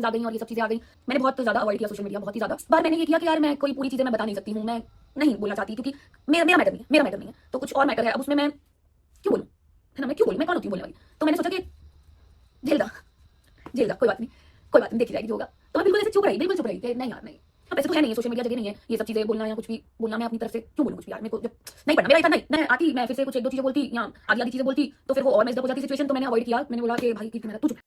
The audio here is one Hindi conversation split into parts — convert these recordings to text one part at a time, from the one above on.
मीम्स आ गई और ये सब चीज़ें आ गई, मैंने बहुत ज़्यादा अवॉइड किया सोशल मीडिया, बहुत ही ज़्यादा। इस बार मैंने ये किया कि यार मैं कोई पूरी चीज़ें मैं बता नहीं सकती हूँ, मैं नहीं बोलना चाहती क्योंकि मेरा मैटर नहीं है, मेरा मैटर नहीं है, तो कुछ और मैटर है, अब उसमें मैं क्यों बोलूँ, है ना? मैं क्यों बोलूँ, मैं कौन होती हूँ बोलने वाली? तो मैंने सोचा कि झेल दा, कोई बात नहीं, देखी जाएगी जो होगा। तो मैं बिल्कुल ऐसे चुप रही, बिल्कुल चुप रही कि नहीं यार नहीं, अब ऐसे तो है नहीं है, सोशल मीडिया जगह नहीं है, ये सब चीज़ें बोलना या कुछ भी बोलना, मैं अपनी तरफ से क्यों बोलूँ कुछ भी यार, मेरे को जब नहीं पढ़ना, मेरा ये था नहीं, मैं आती, मैं फिर से कुछ 1-2 चीज़ें बोलती या आधी-आधी चीज़ें बोलती, तो फिर वो और मेस्ड अप हो जाती सिचुएशन, तो मैंने अवॉइड किया, मैंने बोला कि भाई कीर्ति मेरा तू चुप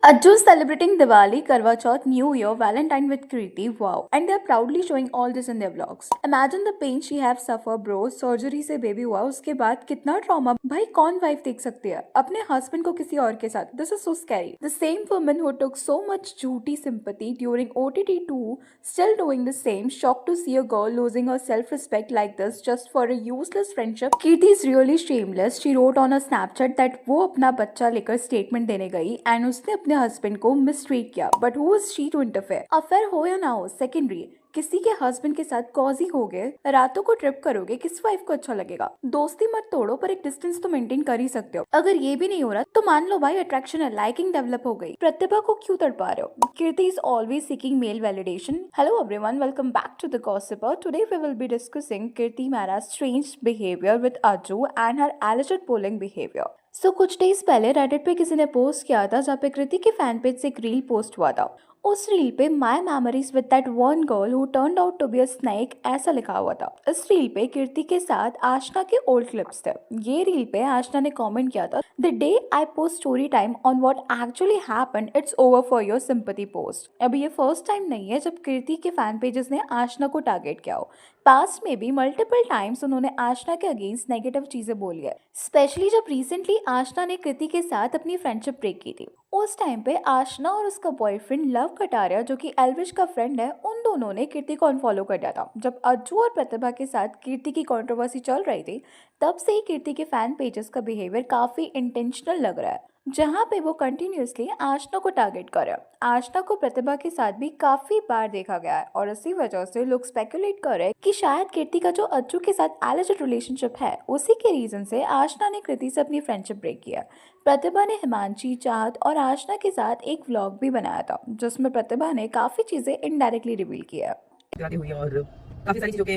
Ajju celebrating Diwali, Karwa Chauth, New Year, Valentine with Kriti. Wow. And they're proudly showing all this in their vlogs. Imagine the pain she have suffered, bro. Surgery से baby हुआ, उसके बाद कितना trauma. भाई कौन wife देख सकती है अपने husband को किसी और के साथ? This is so scary. The same woman who took so much duty sympathy during OTT too, still doing the same. Shocked to see a girl losing her self-respect like this just for a useless friendship. Kirti is really shameless. She wrote on a Snapchat that वो अपना बच्चा लेकर statement देने गई and उसने अपने हस्बैंड को मिसट्रीट किया, but who is she to interfere? Affair हो या ना हो, सेकेंडरी। किसी के हस्बैंड के साथ कॉजी हो गए, रातों को ट्रिप करोगे, किस वाइफ को अच्छा लगेगा? दोस्ती मत तोड़ो, पर एक डिस्टेंस तो मेंटेन कर ही सकते हो। अगर ये भी नहीं हो रहा तो मान लो भाई अट्रैक्शन है, लाइकिंग डेवलप हो गई। प्रतिभा को क्यों तड़पा रहे हो? Kirti is always seeking male validation. Hello everyone, welcome back to the gossiper. Today we will be discussing Kirti Mehra's strange behavior with Ajju and her alleged bullying behavior. कुछ डेज पहले रेडिट पे किसी ने पोस्ट किया था जहाँ पे कृति के फैन पेज से एक रील पोस्ट हुआ था। उस रील पे my memories with that one girl who turned out to be a snake ऐसा लिखा हुआ था। इस रील पे कीर्ति के साथ आशना के ओल्ड क्लिप्स थे। ये रील पे आशना ने कमेंट किया था, the day I post story time on what actually happened, it's over for your sympathy post. अभी ये फर्स्ट टाइम नहीं है जब कीर्ति के फैन पेजेस ने आशना को टारगेट किया हो। पास्ट में भी मल्टीपल टाइम्स उन्होंने आशना के अगेंस्ट नेगेटिव चीजें बोली है, स्पेशली जब रिसेंटली आशना ने कृति के साथ अपनी फ्रेंडशिप ब्रेक की थी। उस टाइम पे आशना और उसका बॉयफ्रेंड लव कटारिया जो कि एल्विश का फ्रेंड है, उन दोनों ने कृति को अनफॉलो कर दिया था। जब अज्जू और प्रतिभा के साथ कीर्ति की कंट्रोवर्सी चल रही थी, तब से ही कीर्ति के फैन पेजेस का बिहेवियर काफी इंटेंशनल लग रहा है, जहाँ पे वो कंटिन्यूसली आशना को टारगेट कर रहे हैं। आशना को प्रतिभा के साथ भी काफी बार देखा गया है और इसी वजह से लोग स्पेकुलेट कर रहे हैं कि शायद कीर्ति का जो अज्जू के साथ एलिजेड रिलेशनशिप है, उसी के रीजन से आशना ने कृति से अपनी फ्रेंडशिप ब्रेक किया। प्रतिभा ने हिमांशी, चाहत और आशना के साथ एक व्लॉग भी बनाया था जिसमें प्रतिभा ने काफी चीजें इनडायरेक्टली रिवील किया है। हुई और काफ़ी सारी चीज़ों के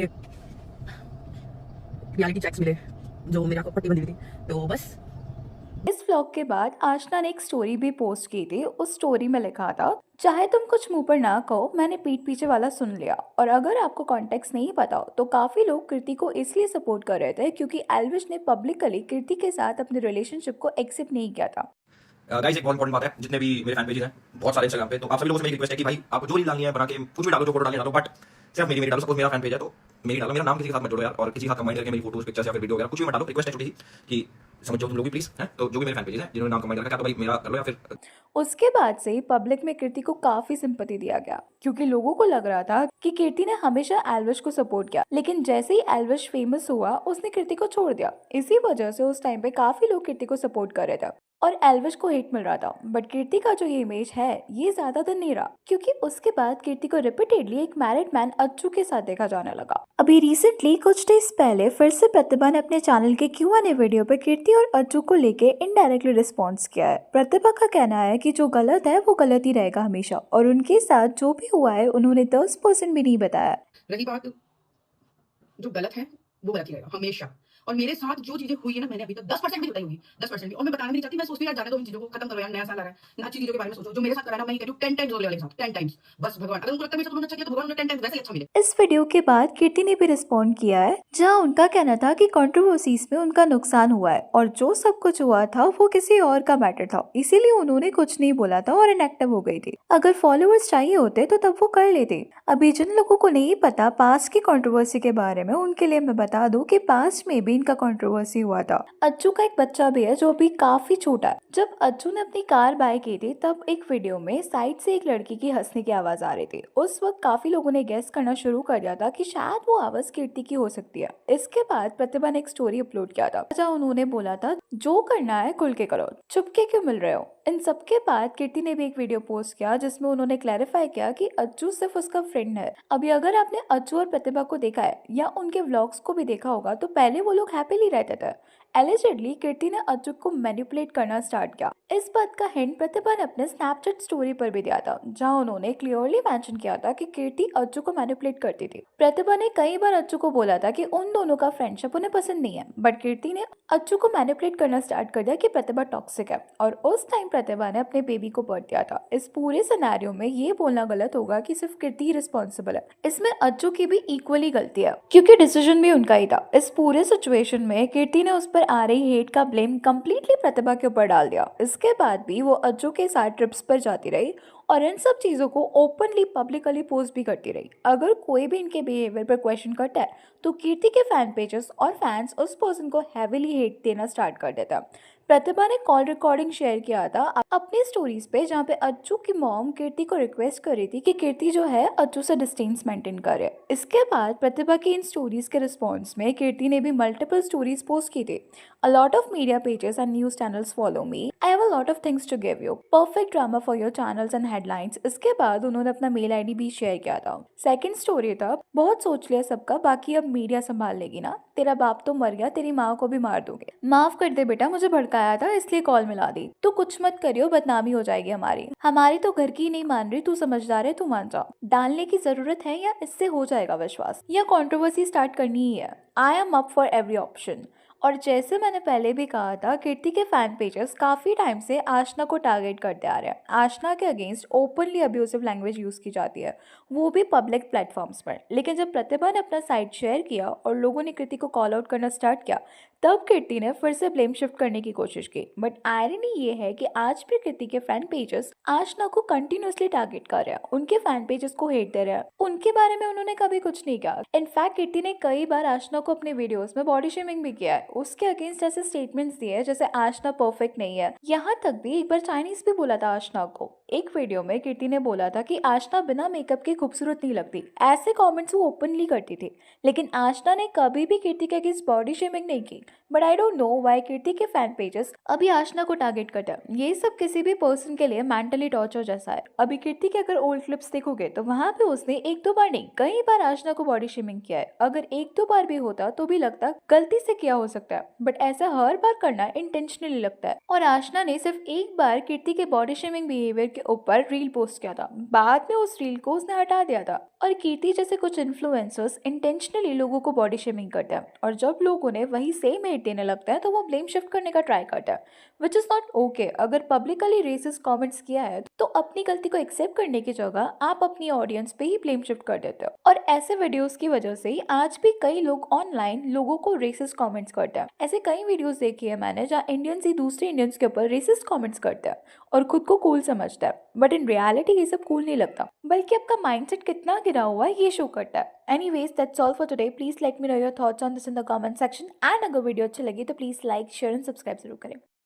रियलिटी चेक्स मिले जो मेरी आंखों पर पट्टी बंधी हुई थी, तो बस इस व्लॉग के बाद आशना ने एक स्टोरी भी पोस्ट की थी। उस स्टोरी में लिखा था, चाहे तुम कुछ मुंह पर ना कहो, मैंने पीठ पीछे वाला सुन लिया। और अगर आपको कॉन्टेक्स्ट नहीं पता हो तो काफी लोग कृति को इसलिए सपोर्ट कर रहे थे क्योंकि एल्विश ने पब्लिकली कृति के साथ अपने रिलेशनशिप को एक्सेप्ट नहीं किया था। गाइस एक बहुत इंपॉर्टेंट बात है, जितने भी मेरे फैन पेजेस हैं बहुत सारे इंस्टाग्राम पे, तो आप सभी लोगों से मेरी रिक्वेस्ट है कि भाई आपको जो रील डालनी है बना के कुछ भी डालो, जो फोटो डालनी डालो, बट सिर्फ मेरी डालो। सपोज मेरा फैन पेज है तो मेरी डालो, मेरा नाम किसी के साथ मत जोड़ो यार, और किसी के साथ कंबाइन करके मेरी फोटोज, पिक्चर्स या फिर वीडियो वगैरह कुछ भी मत डालो। रिक्वेस्ट है छोटी सी कि समझो तुम लोग भी प्लीज हैं, तो जो भी मेरे फैन पेजेस हैं जिन्होंने नाम कंबाइन करके, तो भाई मेरा कर लो या फिर। उसके बाद से ही पब्लिक में कीर्ति को काफी सिंपैथी दिया गया क्योंकि लोगों को लग रहा था कि कीर्ति ने हमेशा एल्विश को सपोर्ट किया, लेकिन जैसे ही एल्विश फेमस हुआ उसने कीर्ति को छोड़ दिया। इसी वजह से उस टाइम पे काफी लोग कीर्ति को सपोर्ट कर रहे थे और एल्विश को हेट मिल रहा था। बट कीर्ति का जो ये इमेज है ये ज्यादा दिन नहीं रहा क्योंकि उसके बाद कीर्ति को रिपीटेडली एक मैरिड मैन अज्जू के साथ देखा जाने लगा। अभी रिसेंटली कुछ डेज पहले फिर से प्रतिभा ने अपने चैनल के Q&A वीडियो पे कीर्ति और अज्जू को लेके इनडायरेक्टली रिस्पॉन्स किया है। प्रतिभा का कहना है कि जो गलत है वो गलत ही रहेगा हमेशा, और उनके साथ जो भी हुआ है उन्होंने 10% भी नहीं बताया। रही बात जो गलत है वो गलत ही रहेगा हमेशा, और मेरे साथ जो चीजें हुई है ना, मैंने अभी तक 10% भी बताई होगी, 10% भी, और मैं बताना भी नहीं चाहती। मैं सोचती हूँ यार जाने दो इन चीजों को, खत्म करो यार, नया साल आ रहा है ना, अच्छी चीजों के बारे में सोचो। जो मेरे साथ करा ना, मैं ये कहती हूँ 10 टाइम्स अगले वाले के साथ, 10 टाइम्स बस। भगवान अगर उनको लगता है मेरे साथ उन्होंने अच्छा किया तो भगवान उन्हें 10 टाइम्स वैसे ही अच्छा मिले। इस वीडियो के बाद कीर्ति ने भी रिस्पॉन्ड किया है, जहां उनका कहना था कि कंट्रोवर्सीज में उनका नुकसान हुआ है और जो सब कुछ हुआ था वो किसी और का मैटर था, इसीलिए उन्होंने कुछ नहीं बोला था और इनएक्टिव हो गई थी। अगर फॉलोअर्स चाहिए होते तो तब वो कर लेते। अभी जिन लोगों को नहीं पता पास्ट की कंट्रोवर्सी के बारे में, उनके लिए मैं बता दूं कि पास्ट में भी इनका कंट्रोवर्सी हुआ था। अज्जू का एक बच्चा भी है जो अभी काफी छोटा है। जब अज्जू ने अपनी कार बाय की थी तब एक वीडियो में साइड से एक लड़की की हंसने की आवाज आ रही थी। उस वक्त काफी लोगों ने गेस करना शुरू कर दिया था कि शायद वो आवाज कीर्ति की हो सकती है। इसके बाद प्रतिभा ने एक स्टोरी अपलोड किया था जहाँ उन्होंने बोला था, जो करना है खुल के करो, चुपके क्यों मिल रहे हो। इन सबके बाद कीर्ति ने भी एक वीडियो पोस्ट किया जिसमें उन्होंने क्लैरिफाई किया कि अज्जू सिर्फ उसका फ्रेंड है। अभी अगर आपने अज्जू और प्रतिभा को देखा है या उनके व्लॉग्स को भी देखा होगा तो पहले वो लोग हैप्पीली रहते थे। एलिजेडली कीर्ति ने अच्युत को मैनिपुलेट करना स्टार्ट किया। इस बात का हिंट प्रतिभा ने अपने स्नैपचैट स्टोरी पर भी दिया था, जहां उन्होंने क्लियरली मेंशन किया था कि कीर्ति अच्युत को मैनिपुलेट करती थी। प्रतिभा ने कई बार अच्युत को बोला था कि उन दोनों का फ्रेंडशिप उन्हें पसंद नहीं है, बट कीर्ति ने अच्युत को मैनिपुलेट करना स्टार्ट कर दिया कि प्रतिभा टॉक्सिक है, और उस टाइम प्रतिभा ने अपने बेबी को बर्थ दिया था। इस पूरे सिनेरियो में ये बोलना गलत होगा कि सिर्फ कीर्ति ही रिस्पॉन्सिबल है। इसमें अच्युत की भी इक्वली गलती है, क्योंकि डिसीजन भी उनका ही था। इस पूरे सिचुएशन में कीर्ति ने उस पर आ रही हेट का ब्लेम कंप्लीटली प्रतिभा के ऊपर डाल दिया। इसके बाद भी वो अच्युत के साथ ट्रिप्स पर जाती रही और इन सब चीज़ों को ओपनली पब्लिकली पोस्ट भी करती रही। अगर कोई भी इनके बिहेवियर पर क्वेश्चन करता है तो कीर्ति के फैन पेजेस और फैंस उस पर्सन को हैविली हेट देना स्टार्ट कर देता। प्रतिभा ने कॉल रिकॉर्डिंग शेयर किया था अपनी स्टोरीज पे, जहाँ पे अच्युत की मॉम कीर्ति को रिक्वेस्ट कर रही थी कि कीर्ति जो है अच्युत से डिस्टेंस मेंटेन करे। इसके बाद प्रतिभा की इन स्टोरीज के रिस्पॉन्स में कीर्ति ने भी मल्टीपल स्टोरीज पोस्ट की थी। A lot of media pages and news channels follow me. I have a lot of things to give you. Perfect drama for your channels and headlines. इसके बाद उन्होंने अपना मेल आईडी भी शेयर किया था। सेकंड स्टोरी था, बहुत सोच लिया सबका, बाकी अब मीडिया संभाल लेगी ना। तेरा बाप तो मर गया, तेरी माँ को भी मार दोगे। माफ कर दे बेटा, मुझे भड़काया था इसलिए कॉल मिला दी। तो कुछ मत करियो, बदनामी हो जाएगी हमारी तो घर की नहीं मान रही, तू समझदार है, तू मान जा। डालने की जरूरत है या इससे हो जाएगा विश्वास, या कंट्रोवर्सी स्टार्ट करनी ही है। I am up for every option. और जैसे मैंने पहले भी कहा था, कीर्ति के फैन पेजेस काफ़ी टाइम से आशना को टारगेट करते आ रहे हैं। आशना के against openly abusive language use की जाती है, वो भी पब्लिक प्लेटफॉर्म्स पर। लेकिन जब प्रतिभा ने अपना साइट शेयर किया और लोगों ने कीर्ति को कॉल आउट करना स्टार्ट किया, तब कीर्ति ने फिर से ब्लेम शिफ्ट करने की कोशिश की। बट आयरनी ये है कि आज भी कीर्ति के फैन पेजेस आशना को कंटिन्यूसली टारगेट कर रहे हैं, उनके फैन पेजेस को हेट दे रहे हैं। उनके बारे में उन्होंने कभी कुछ नहीं किया। इनफैक्ट कीर्ति ने कई बार आशना को अपने वीडियोस में बॉडी शेमिंग भी किया है, उसके अगेंस्ट ऐसे स्टेटमेंट्स दिए जैसे आशना परफेक्ट नहीं है। यहाँ तक भी एक बार चाइनीज भी बोला था आशना को। एक वीडियो में कीर्ति ने बोला था कि आशना बिना मेकअप के खूबसूरत नहीं लगती। ऐसे कमेंट्स वो ओपनली करती थी, लेकिन आशना ने कभी भी कीर्ति के अगेंस्ट बॉडी शेमिंग नहीं की। But I don't know why Kirti के फैन पेजेस अभी आशना को टारगेट करते हैं। ये सब किसी भी पर्सन के लिए मेंटली टॉर्चर जैसा है। अभी कीर्ति के अगर ओल्ड क्लिप्स देखोगे तो वहां पे उसने एक दो बार नहीं, कई बार आशना को बॉडी शेमिंग किया है। अगर एक दो बार भी होता तो भी लगता गलती से किया हो सकता है, बट ऐसा हर बार करना इंटेंशनली लगता है। और आशना ने सिर्फ एक बार कीर्ति के बॉडी शेमिंग बिहेवियर के ऊपर रील पोस्ट किया था, बाद में उस रील को उसने हटा दिया था। और कीर्ति जैसे कुछ इन्फ्लुएंसर्स इंटेंशनली लोगों को बॉडी शेमिंग करते हैं, और जब लोगों ने वही सेम हेट देने लगता है तो वो ब्लेम शिफ्ट करने का ट्राई करता है, विच इज नॉट ओके। अगर पब्लिकली रेसिस्ट कमेंट्स किया है तो अपनी गलती को एक्सेप्ट करने की जगह आप अपनी ऑडियंस पे ही ब्लेम शिफ्ट कर देते हो। और ऐसे वीडियोस की वजह से ही आज भी कई लोग ऑनलाइन लोगों को रेसिस्ट कमेंट्स करते हैं। ऐसे कई वीडियोस देखी है मैंने जहाँ इंडियंस ही दूसरे इंडियंस के ऊपर रेसिस्ट कमेंट्स करते हैं और खुद को कूल समझता है, बट इन रियलिटी ये सब कूल नहीं लगता, बल्कि आपका माइंडसेट कितना गिरा हुआ है ये शो करता है। Anyways, that's all for today. Please let me know your thoughts on this in the comment section. And अगर वीडियो अच्छी लगी तो please like, share and subscribe जरूर करें।